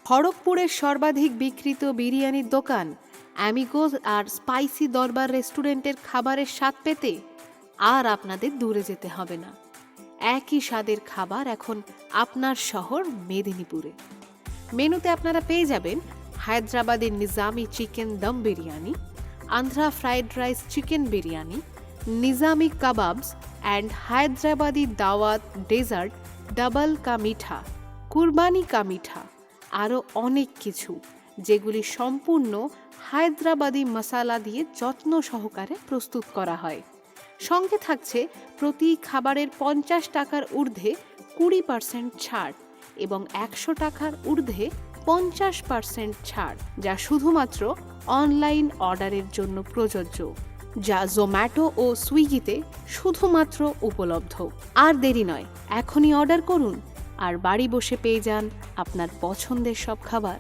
খড়গপুরের সর্বাধিক বিক্রিত বিরিয়ানির দোকান অ্যামিগোস আর স্পাইসি দরবার রেস্টুরেন্টের খাবারের স্বাদ পেতে আর আপনাদের দূরে যেতে হবে না। একই স্বাদের খাবার এখন আপনার শহর মেদিনীপুরে। মেনুতে আপনারা পেয়ে যাবেন হায়দ্রাবাদের Nizami chicken dum biryani, Andhra fried rice chicken biryani, Nizami kebabs and Hyderabadi দাওয়াত ডেজার্ট, ডাবল কা মিঠা, কুরবানি কা মিঠা, আরও অনেক কিছু, যেগুলি সম্পূর্ণ হায়দ্রাবাদি মশালা দিয়ে যত্ন সহকারে প্রস্তুত করা হয়। সঙ্গে থাকছে প্রতি খাবারের 50 টাকার ঊর্ধ্বে 20% ছাড় এবং 100 টাকার ঊর্ধ্বে 50% ছাড়, যা শুধুমাত্র অনলাইন অর্ডারের জন্য প্রযোজ্য, যা জোম্যাটো ও সুইগিতে শুধুমাত্র উপলব্ধ। আর দেরি নয়, এখনই অর্ডার করুন আর বাড়ি বসে পেয়ে যান আপনার পছন্দের সব খাবার।